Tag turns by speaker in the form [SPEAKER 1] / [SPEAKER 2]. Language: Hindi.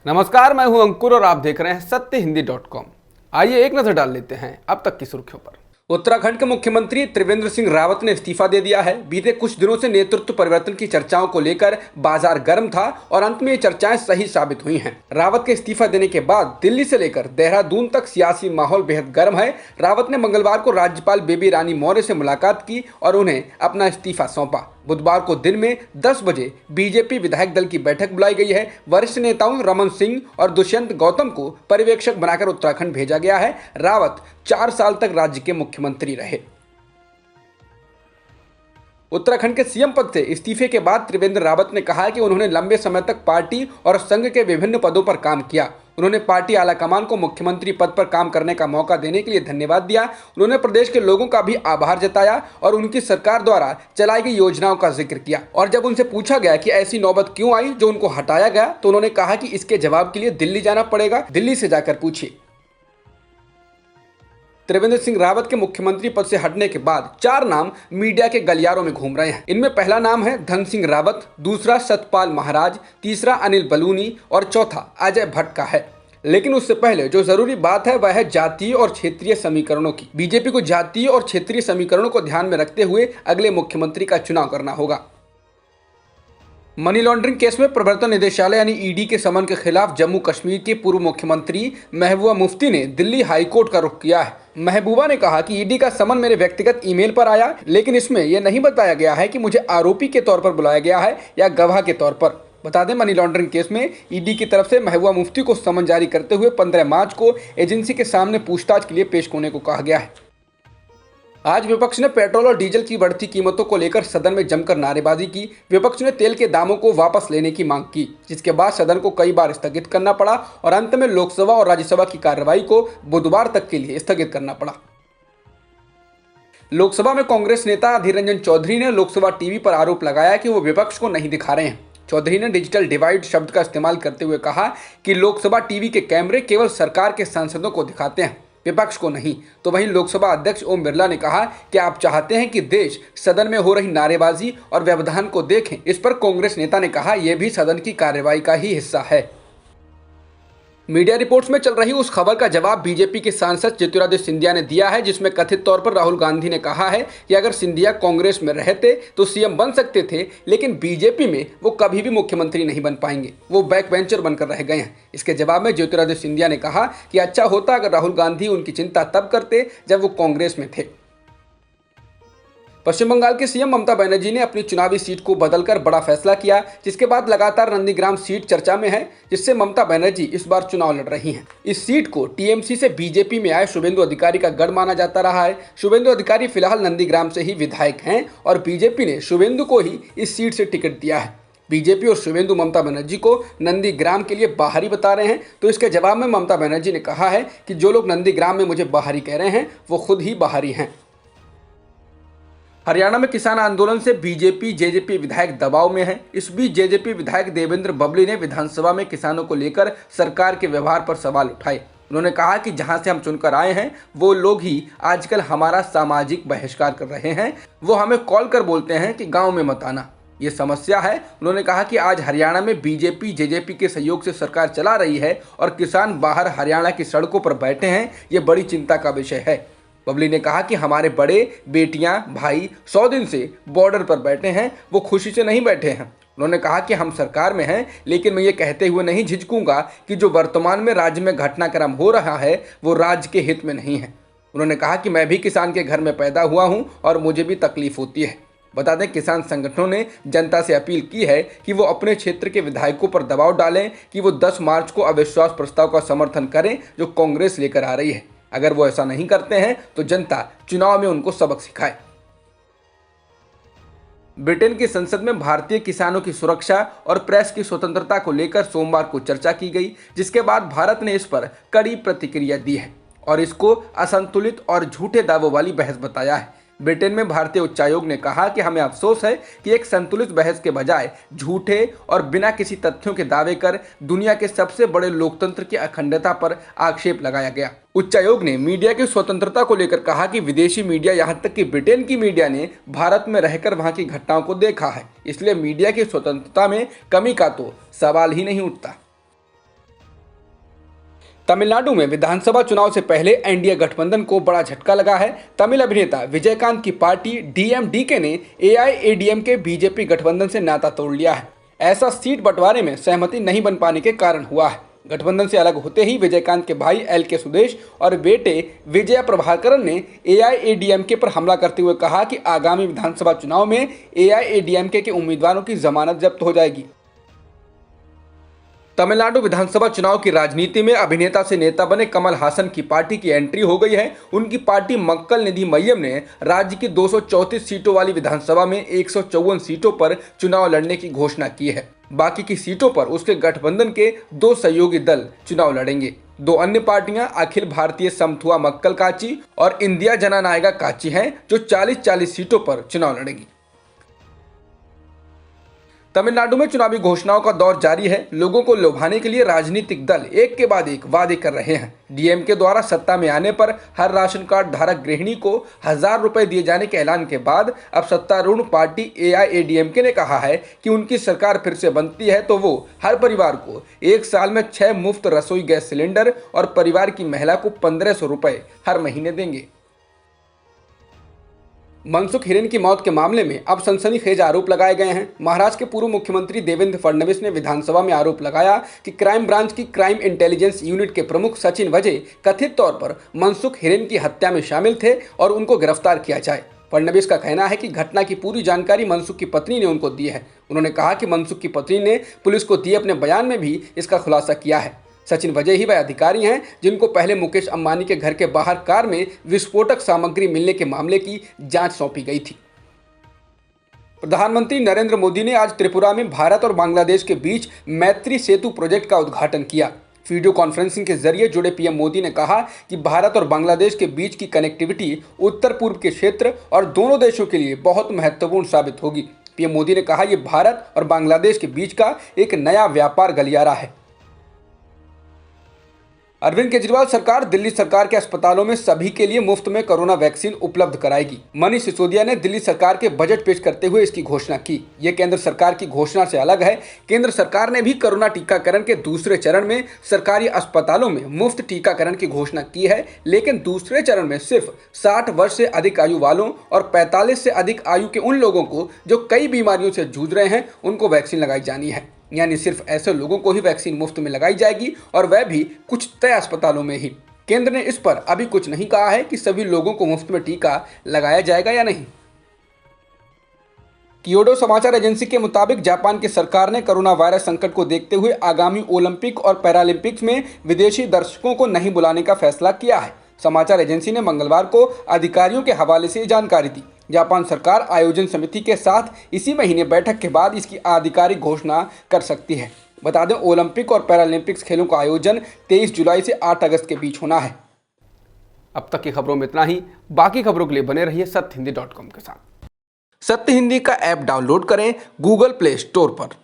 [SPEAKER 1] नमस्कार, मैं हूं अंकुर और आप देख रहे हैं सत्यहिंदी.com। आइए एक नजर डाल लेते हैं अब तक की सुर्खियों पर। उत्तराखंड के मुख्यमंत्री त्रिवेंद्र सिंह रावत ने इस्तीफा दे दिया है। बीते कुछ दिनों से नेतृत्व परिवर्तन की चर्चाओं को लेकर बाजार गर्म था और अंत में ये चर्चाएं सही साबित हुई हैं। रावत के इस्तीफा देने के बाद दिल्ली से लेकर देहरादून तक सियासी माहौल बेहद गर्म है। रावत ने मंगलवार को राज्यपाल बेबी रानी मौर्य से मुलाकात की और उन्हें अपना इस्तीफा सौंपा। बुधवार को दिन में 10 बजे बीजेपी विधायक दल की बैठक बुलाई गई है। वरिष्ठ नेताओं रमन सिंह और दुष्यंत गौतम को पर्यवेक्षक बनाकर उत्तराखंड भेजा गया है। रावत 4 साल तक राज्य के मुख्यमंत्री रहे। उत्तराखंड के सीएम पद से इस्तीफे के बाद त्रिवेंद्र रावत ने कहा कि उन्होंने लंबे समय तक पार्टी और संघ के विभिन्न पदों पर काम किया। उन्होंने पार्टी आलाकमान को मुख्यमंत्री पद पर काम करने का मौका देने के लिए धन्यवाद दिया। उन्होंने प्रदेश के लोगों का भी आभार जताया और उनकी सरकार द्वारा चलाई गई योजनाओं का जिक्र किया। और जब उनसे पूछा गया कि ऐसी नौबत क्यों आई जो उनको हटाया गया, तो उन्होंने कहा कि इसके जवाब के लिए दिल्ली जाना पड़ेगा, दिल्ली से जाकर पूछिए। त्रिवेंद्र सिंह रावत के मुख्यमंत्री पद से हटने के बाद 4 नाम मीडिया के गलियारों में घूम रहे हैं। इनमें पहला नाम है धन सिंह रावत, दूसरा सतपाल महाराज, तीसरा अनिल बलूनी और चौथा अजय भट्ट का है। लेकिन उससे पहले जो जरूरी बात है वह है जातीय और क्षेत्रीय समीकरणों की। बीजेपी को जातीय और क्षेत्रीय समीकरणों को ध्यान में रखते हुए अगले मुख्यमंत्री का चुनाव करना होगा। मनी लॉन्ड्रिंग केस में प्रवर्तन निदेशालय यानी ईडी के समन के खिलाफ जम्मू कश्मीर के पूर्व मुख्यमंत्री महबूबा मुफ्ती ने दिल्ली हाईकोर्ट का रुख किया है। महबूबा ने कहा कि ईडी का समन मेरे व्यक्तिगत ईमेल पर आया, लेकिन इसमें यह नहीं बताया गया है कि मुझे आरोपी के तौर पर बुलाया गया है या गवाह के तौर पर। बता दें, मनी लॉन्ड्रिंग केस में ईडी की तरफ से महबूबा मुफ्ती को समन जारी करते हुए 15 मार्च को एजेंसी के सामने पूछताछ के लिए पेश होने को कहा गया है। आज विपक्ष ने पेट्रोल और डीजल की बढ़ती कीमतों को लेकर सदन में जमकर नारेबाजी की। विपक्ष ने तेल के दामों को वापस लेने की मांग की, जिसके बाद सदन को कई बार स्थगित करना पड़ा और अंत में लोकसभा और राज्यसभा की कार्रवाई को बुधवार तक के लिए स्थगित करना पड़ा। लोकसभा में कांग्रेस नेता अधीर रंजन चौधरी ने लोकसभा टीवी पर आरोप लगाया कि वो विपक्ष को नहीं दिखा रहे हैं। चौधरी ने डिजिटल डिवाइड शब्द का इस्तेमाल करते हुए कहा कि लोकसभा टीवी के कैमरे केवल सरकार के सांसदों को दिखाते हैं, विपक्ष को नहीं। तो वहीं लोकसभा अध्यक्ष ओम बिरला ने कहा कि आप चाहते हैं कि देश सदन में हो रही नारेबाजी और व्यवधान को देखें। इस पर कांग्रेस नेता ने कहा यह भी सदन की कार्रवाई का ही हिस्सा है। मीडिया रिपोर्ट्स में चल रही उस खबर का जवाब बीजेपी के सांसद ज्योतिरादित्य सिंधिया ने दिया है, जिसमें कथित तौर पर राहुल गांधी ने कहा है कि अगर सिंधिया कांग्रेस में रहते तो सीएम बन सकते थे, लेकिन बीजेपी में वो कभी भी मुख्यमंत्री नहीं बन पाएंगे, वो बैक बेंचर बनकर रह गए हैं। इसके जवाब में ज्योतिरादित्य सिंधिया ने कहा कि अच्छा होता अगर राहुल गांधी उनकी चिंता तब करते जब वो कांग्रेस में थे। पश्चिम बंगाल के सीएम ममता बनर्जी ने अपनी चुनावी सीट को बदलकर बड़ा फैसला किया, जिसके बाद लगातार नंदीग्राम सीट चर्चा में है, जिससे ममता बनर्जी इस बार चुनाव लड़ रही हैं। इस सीट को टीएमसी से बीजेपी में आए शुभेंदु अधिकारी का गढ़ माना जाता रहा है। शुभेंदु अधिकारी फिलहाल नंदीग्राम से ही विधायक हैं और बीजेपी ने शुभेंदु को ही इस सीट से टिकट दिया है। बीजेपी और शुभेंदु ममता बनर्जी को नंदीग्राम के लिए बाहरी बता रहे हैं, तो इसके जवाब में ममता बनर्जी ने कहा है कि जो लोग नंदीग्राम में मुझे बाहरी कह रहे हैं वो खुद ही बाहरी हैं। हरियाणा में किसान आंदोलन से बीजेपी जेजेपी विधायक दबाव में है। इस बीच जेजेपी विधायक देवेंद्र बबली ने विधानसभा में किसानों को लेकर सरकार के व्यवहार पर सवाल उठाए। उन्होंने कहा कि जहां से हम चुनकर आए हैं वो लोग ही आजकल हमारा सामाजिक बहिष्कार कर रहे हैं। वो हमें कॉल कर बोलते हैं कि गाँव में मत आना, ये समस्या है। उन्होंने कहा कि आज हरियाणा में बीजेपी जेजेपी के सहयोग से सरकार चला रही है और किसान बाहर हरियाणा की सड़कों पर बैठे हैं, ये बड़ी चिंता का विषय है। बबली ने कहा कि हमारे बड़े बेटियां भाई 100 दिन से बॉर्डर पर बैठे हैं, वो खुशी से नहीं बैठे हैं। उन्होंने कहा कि हम सरकार में हैं, लेकिन मैं ये कहते हुए नहीं झिझकूंगा कि जो वर्तमान में राज्य में घटनाक्रम हो रहा है वो राज्य के हित में नहीं है। उन्होंने कहा कि मैं भी किसान के घर में पैदा हुआ हूँ और मुझे भी तकलीफ होती है। बता दें, किसान संगठनों ने जनता से अपील की है कि वो अपने क्षेत्र के विधायकों पर दबाव डालें कि वो 10 मार्च को अविश्वास प्रस्ताव का समर्थन करें जो कांग्रेस लेकर आ रही है। अगर वो ऐसा नहीं करते हैं तो जनता चुनाव में उनको सबक सिखाए। ब्रिटेन की संसद में भारतीय किसानों की सुरक्षा और प्रेस की स्वतंत्रता को लेकर सोमवार को चर्चा की गई, जिसके बाद भारत ने इस पर कड़ी प्रतिक्रिया दी है और इसको असंतुलित और झूठे दावों वाली बहस बताया है। ब्रिटेन में भारतीय उच्चायोग ने कहा कि हमें अफसोस है कि एक संतुलित बहस के बजाय झूठे और बिना किसी तथ्यों के दावे कर दुनिया के सबसे बड़े लोकतंत्र की अखंडता पर आक्षेप लगाया गया। उच्चायोग ने मीडिया की स्वतंत्रता को लेकर कहा कि विदेशी मीडिया, यहाँ तक कि ब्रिटेन की मीडिया ने भारत में रहकर वहां की घटनाओं को देखा है, इसलिए मीडिया की स्वतंत्रता में कमी का तो सवाल ही नहीं उठता। तमिलनाडु में विधानसभा चुनाव से पहले एनडीए गठबंधन को बड़ा झटका लगा है। तमिल अभिनेता विजयकांत की पार्टी डीएमडीके ने एआईएडीएमके बीजेपी गठबंधन से नाता तोड़ लिया है। ऐसा सीट बंटवारे में सहमति नहीं बन पाने के कारण हुआ है। गठबंधन से अलग होते ही विजयकांत के भाई एल.के. सुदेश और बेटे विजय प्रभाकरन ने एआईएडीएमके पर हमला करते हुए कहा कि आगामी विधानसभा चुनाव में एआईएडीएमके के उम्मीदवारों की जमानत जब्त हो जाएगी। तमिलनाडु विधानसभा चुनाव की राजनीति में अभिनेता से नेता बने कमल हासन की पार्टी की एंट्री हो गई है। उनकी पार्टी मक्कल निधि मय्यम ने राज्य की 234 सीटों वाली विधानसभा में 154 सीटों पर चुनाव लड़ने की घोषणा की है। बाकी की सीटों पर उसके गठबंधन के 2 सहयोगी दल चुनाव लड़ेंगे। 2 अन्य पार्टियां अखिल भारतीय समथुआ मक्कल काची और इंडिया जननायगा काची हैं, जो 40-40 सीटों पर चुनाव लड़ेंगी। तमिलनाडु में चुनावी घोषणाओं का दौर जारी है। लोगों को लुभाने के लिए राजनीतिक दल एक के बाद एक वादे कर रहे हैं। डीएमके द्वारा सत्ता में आने पर हर राशन कार्ड धारक गृहिणी को 1000 रुपए दिए जाने के ऐलान के बाद अब सत्तारूढ़ पार्टी एआईएडीएमके ने कहा है कि उनकी सरकार फिर से बनती है तो वो हर परिवार को 1 साल में 6 मुफ्त रसोई गैस सिलेंडर और परिवार की महिला को 1500 रुपए हर महीने देंगे। मनसुख हिरेन की मौत के मामले में अब सनसनीखेज आरोप लगाए गए हैं। महाराष्ट्र के पूर्व मुख्यमंत्री देवेंद्र फडणवीस ने विधानसभा में आरोप लगाया कि क्राइम ब्रांच की क्राइम इंटेलिजेंस यूनिट के प्रमुख सचिन वजे कथित तौर पर मनसुख हिरेन की हत्या में शामिल थे और उनको गिरफ्तार किया जाए। फडणवीस का कहना है कि घटना की पूरी जानकारी मनसुख की पत्नी ने उनको दी है। उन्होंने कहा कि मनसुख की पत्नी ने पुलिस को दिए अपने बयान में भी इसका खुलासा किया है। सचिन वजय ही वह अधिकारी हैं जिनको पहले मुकेश अंबानी के घर के बाहर कार में विस्फोटक सामग्री मिलने के मामले की जांच सौंपी गई थी। प्रधानमंत्री नरेंद्र मोदी ने आज त्रिपुरा में भारत और बांग्लादेश के बीच मैत्री सेतु प्रोजेक्ट का उद्घाटन किया। वीडियो कॉन्फ्रेंसिंग के जरिए जुड़े पीएम मोदी ने कहा कि भारत और बांग्लादेश के बीच की कनेक्टिविटी उत्तर पूर्व के क्षेत्र और दोनों देशों के लिए बहुत महत्वपूर्ण साबित होगी। पीएम मोदी ने कहा, यह भारत और बांग्लादेश के बीच का एक नया व्यापार गलियारा है। अरविंद केजरीवाल सरकार दिल्ली सरकार के अस्पतालों में सभी के लिए मुफ्त में कोरोना वैक्सीन उपलब्ध कराएगी। मनीष सिसोदिया ने दिल्ली सरकार के बजट पेश करते हुए इसकी घोषणा की। ये केंद्र सरकार की घोषणा से अलग है। केंद्र सरकार ने भी कोरोना टीकाकरण के दूसरे चरण में सरकारी अस्पतालों में मुफ्त टीकाकरण की घोषणा की है, लेकिन दूसरे चरण में सिर्फ 60 वर्ष से अधिक आयु वालों और 45 से अधिक आयु के उन लोगों को जो कई बीमारियों से जूझ रहे हैं, उनको वैक्सीन लगाई जानी है। यानी सिर्फ ऐसे लोगों को ही वैक्सीन मुफ्त में लगाई जाएगी और वह भी कुछ तय अस्पतालों में ही। केंद्र ने इस पर अभी कुछ नहीं कहा है कि सभी लोगों को मुफ्त में टीका लगाया जाएगा या नहीं। क्योडो समाचार एजेंसी के मुताबिक जापान की सरकार ने कोरोना वायरस संकट को देखते हुए आगामी ओलंपिक और पैरालंपिक्स में विदेशी दर्शकों को नहीं बुलाने का फैसला किया है। समाचार एजेंसी ने मंगलवार को अधिकारियों के हवाले से जानकारी दी। जापान सरकार आयोजन समिति के साथ इसी महीने बैठक के बाद इसकी आधिकारिक घोषणा कर सकती है। बता दें, ओलंपिक और पैरालंपिक्स खेलों का आयोजन 23 जुलाई से 8 अगस्त के बीच होना है। अब तक की खबरों में इतना ही। बाकी खबरों के लिए बने रहिए सत्यहिंदी.com के साथ। सत्य हिंदी का ऐप डाउनलोड करें गूगल प्ले स्टोर पर।